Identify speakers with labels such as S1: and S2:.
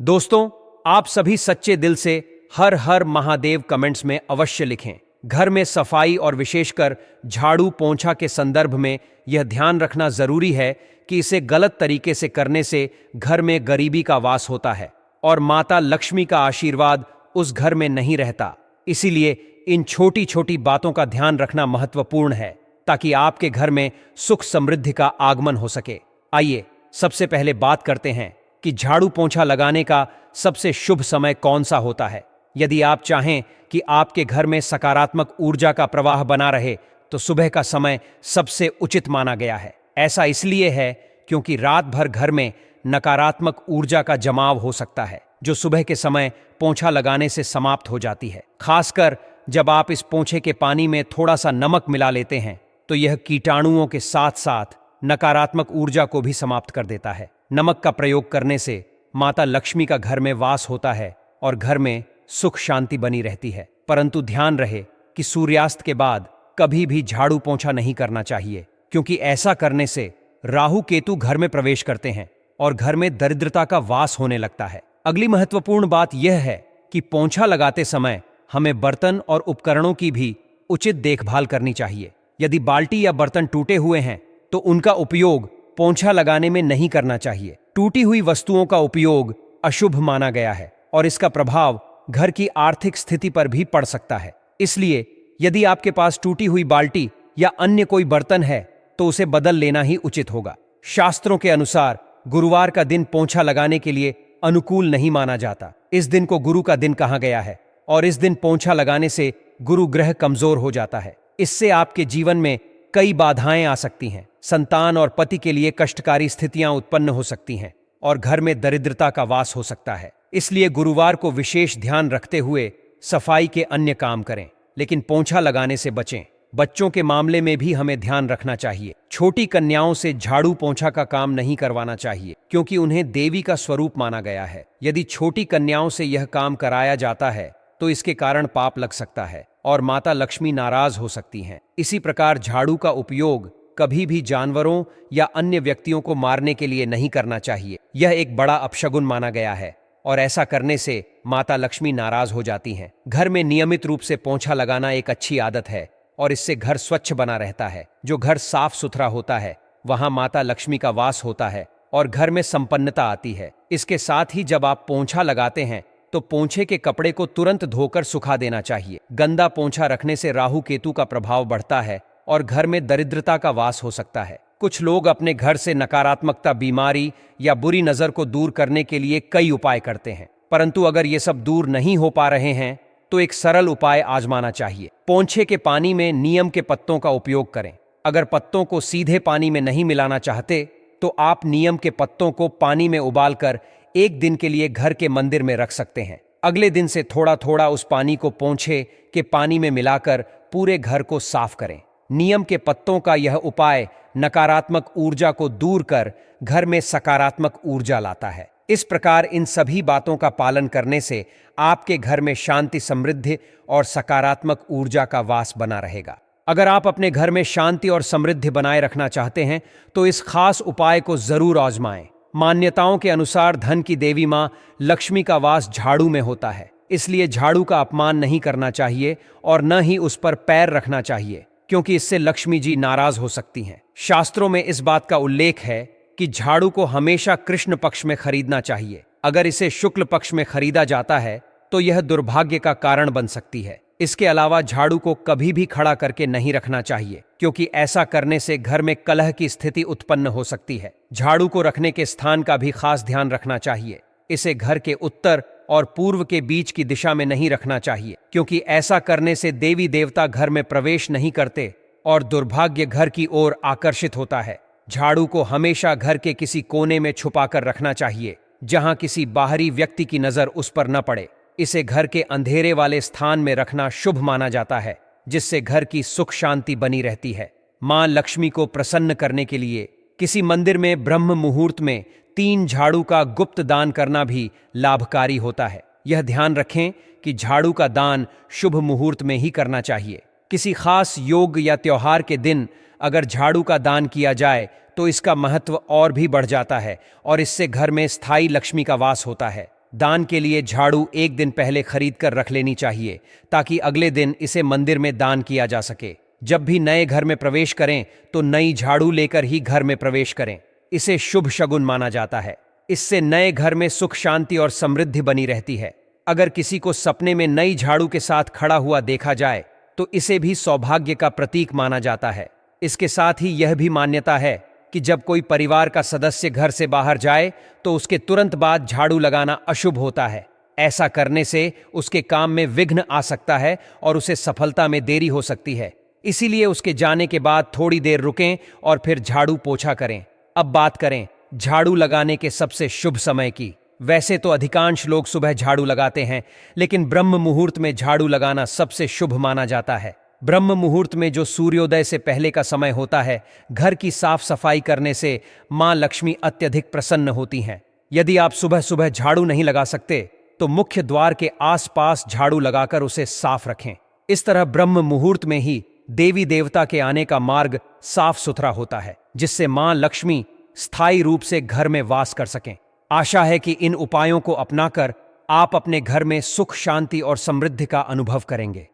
S1: दोस्तों, आप सभी सच्चे दिल से हर हर महादेव कमेंट्स में अवश्य लिखें। घर में सफाई और विशेषकर झाड़ू पोंछा के संदर्भ में यह ध्यान रखना जरूरी है कि इसे गलत तरीके से करने से घर में गरीबी का वास होता है और माता लक्ष्मी का आशीर्वाद उस घर में नहीं रहता। इसीलिए इन छोटी छोटी बातों का ध्यान रखना महत्वपूर्ण है ताकि आपके घर में सुख समृद्धि का आगमन हो सके। आइए सबसे पहले बात करते हैं कि झाड़ू पोंछा लगाने का सबसे शुभ समय कौन सा होता है। यदि आप चाहें कि आपके घर में सकारात्मक ऊर्जा का प्रवाह बना रहे तो सुबह का समय सबसे उचित माना गया है। ऐसा इसलिए है क्योंकि रात भर घर में नकारात्मक ऊर्जा का जमाव हो सकता है जो सुबह के समय पोंछा लगाने से समाप्त हो जाती है। खासकर जब आप इस पोंछे के पानी में थोड़ा सा नमक मिला लेते हैं तो यह कीटाणुओं के साथ साथ नकारात्मक ऊर्जा को भी समाप्त कर देता है। नमक का प्रयोग करने से माता लक्ष्मी का घर में वास होता है और घर में सुख शांति बनी रहती है। परंतु ध्यान रहे कि सूर्यास्त के बाद कभी भी झाड़ू पोंछा नहीं करना चाहिए, क्योंकि ऐसा करने से राहु केतु घर में प्रवेश करते हैं और घर में दरिद्रता का वास होने लगता है। अगली महत्वपूर्ण बात यह है कि पोंछा लगाते समय हमें बर्तन और उपकरणों की भी उचित देखभाल करनी चाहिए। यदि बाल्टी या बर्तन टूटे हुए हैं तो उनका उपयोग पोंछा लगाने में नहीं करना चाहिए। टूटी हुई वस्तुओं का उपयोग अशुभ माना गया है और इसका प्रभाव घर की आर्थिक स्थिति पर भी पड़ सकता है। इसलिए यदि आपके पास टूटी हुई बाल्टी या अन्य कोई बर्तन है तो उसे बदल लेना ही उचित होगा। शास्त्रों के अनुसार गुरुवार का दिन पोंछा लगाने के लिए अनुकूल नहीं माना जाता। इस दिन को गुरु का दिन कहा गया है और इस दिन पोंछा लगाने से गुरु ग्रह कमजोर हो जाता है। इससे आपके जीवन में कई बाधाएं आ सकती हैं। संतान और पति के लिए कष्टकारी स्थितियां उत्पन्न हो सकती हैं और घर में दरिद्रता का वास हो सकता है। इसलिए गुरुवार को विशेष ध्यान रखते हुए सफाई के अन्य काम करें, लेकिन पोंछा लगाने से बचें। बच्चों के मामले में भी हमें ध्यान रखना चाहिए। छोटी कन्याओं से झाड़ू पोंछा का काम नहीं करवाना चाहिए, क्योंकि उन्हें देवी का स्वरूप माना गया है। यदि छोटी कन्याओं से यह काम कराया जाता है तो इसके कारण पाप लग सकता है और माता लक्ष्मी नाराज हो सकती हैं। इसी प्रकार झाड़ू का उपयोग कभी भी जानवरों या अन्य व्यक्तियों को मारने के लिए नहीं करना चाहिए। यह एक बड़ा अपशगुन माना गया है और ऐसा करने से माता लक्ष्मी नाराज हो जाती हैं। घर में नियमित रूप से पोंछा लगाना एक अच्छी आदत है और इससे घर स्वच्छ बना रहता है। जो घर साफ सुथरा होता है वहां माता लक्ष्मी का वास होता है और घर में संपन्नता आती है। इसके साथ ही जब आप पोंछा लगाते हैं तो पोंछे के कपड़े को तुरंत धोकर सुखा देना चाहिए। गंदा पोंछा रखने से राहु केतु का प्रभाव बढ़ता है और घर में दरिद्रता का वास हो सकता है। कुछ लोग अपने घर से नकारात्मकता, बीमारी या बुरी नजर को दूर करने के लिए कई उपाय करते हैं, परंतु अगर ये सब दूर नहीं हो पा रहे हैं तो एक सरल उपाय आजमाना चाहिए। पोंछे के पानी में नीम के पत्तों का उपयोग करें। अगर पत्तों को सीधे पानी में नहीं मिलाना चाहते तो आप नीम के पत्तों को पानी में उबालकर एक दिन के लिए घर के मंदिर में रख सकते हैं। अगले दिन से थोड़ा थोड़ा उस पानी को पोंछे के पानी में मिलाकर पूरे घर को साफ करें। नीम के पत्तों का यह उपाय नकारात्मक ऊर्जा को दूर कर घर में सकारात्मक ऊर्जा लाता है। इस प्रकार इन सभी बातों का पालन करने से आपके घर में शांति, समृद्धि और सकारात्मक ऊर्जा का वास बना रहेगा। अगर आप अपने घर में शांति और समृद्धि बनाए रखना चाहते हैं तो इस खास उपाय को जरूर आजमाएं। मान्यताओं के अनुसार धन की देवी मां लक्ष्मी का वास झाड़ू में होता है, इसलिए झाड़ू का अपमान नहीं करना चाहिए और न ही उस पर पैर रखना चाहिए, क्योंकि इससे लक्ष्मी जी नाराज हो सकती हैं। शास्त्रों में इस बात का उल्लेख है कि झाड़ू को हमेशा कृष्ण पक्ष में खरीदना चाहिए। अगर इसे शुक्ल पक्ष में खरीदा जाता है तो यह दुर्भाग्य का कारण बन सकती है। इसके अलावा झाड़ू को कभी भी खड़ा करके नहीं रखना चाहिए, क्योंकि ऐसा करने से घर में कलह की स्थिति उत्पन्न हो सकती है। झाड़ू को रखने के स्थान का भी खास ध्यान रखना चाहिए। इसे घर के उत्तर और पूर्व के बीच की दिशा में नहीं रखना चाहिए, क्योंकि ऐसा करने से देवी देवता घर में प्रवेश नहीं करते और दुर्भाग्य घर की ओर आकर्षित होता है। झाड़ू को हमेशा घर के किसी कोने में छुपाकर रखना चाहिए, जहां किसी बाहरी व्यक्ति की नजर उस पर न पड़े। इसे घर के अंधेरे वाले स्थान में रखना शुभ माना जाता है, जिससे घर की सुख शांति बनी रहती है। मां लक्ष्मी को प्रसन्न करने के लिए किसी मंदिर में ब्रह्म मुहूर्त में 3 झाड़ू का गुप्त दान करना भी लाभकारी होता है। यह ध्यान रखें कि झाड़ू का दान शुभ मुहूर्त में ही करना चाहिए। किसी खास योग या त्योहार के दिन अगर झाड़ू का दान किया जाए तो इसका महत्व और भी बढ़ जाता है और इससे घर में स्थायी लक्ष्मी का वास होता है। दान के लिए झाड़ू एक दिन पहले खरीद कर रख लेनी चाहिए ताकि अगले दिन इसे मंदिर में दान किया जा सके। जब भी नए घर में प्रवेश करें तो नई झाड़ू लेकर ही घर में प्रवेश करें। इसे शुभ शगुन माना जाता है। इससे नए घर में सुख शांति और समृद्धि बनी रहती है। अगर किसी को सपने में नई झाड़ू के साथ खड़ा हुआ देखा जाए तो इसे भी सौभाग्य का प्रतीक माना जाता है। इसके साथ ही यह भी मान्यता है कि जब कोई परिवार का सदस्य घर से बाहर जाए तो उसके तुरंत बाद झाड़ू लगाना अशुभ होता है। ऐसा करने से उसके काम में विघ्न आ सकता है और उसे सफलता में देरी हो सकती है। इसीलिए उसके जाने के बाद थोड़ी देर रुकें और फिर झाड़ू पोछा करें। अब बात करें झाड़ू लगाने के सबसे शुभ समय की। वैसे तो अधिकांश लोग सुबह झाड़ू लगाते हैं, लेकिन ब्रह्म मुहूर्त में झाड़ू लगाना सबसे शुभ माना जाता है। ब्रह्म मुहूर्त में जो सूर्योदय से पहले का समय होता है, घर की साफ सफाई करने से मां लक्ष्मी अत्यधिक प्रसन्न होती हैं। यदि आप सुबह सुबह झाड़ू नहीं लगा सकते तो मुख्य द्वार के आसपास झाड़ू लगाकर उसे साफ रखें। इस तरह ब्रह्म मुहूर्त में ही देवी देवता के आने का मार्ग साफ सुथरा होता है, जिससे मां लक्ष्मी स्थायी रूप से घर में वास कर सकें। आशा है कि इन उपायों को अपनाकर आप अपने घर में सुख शांति और समृद्धि का अनुभव करेंगे।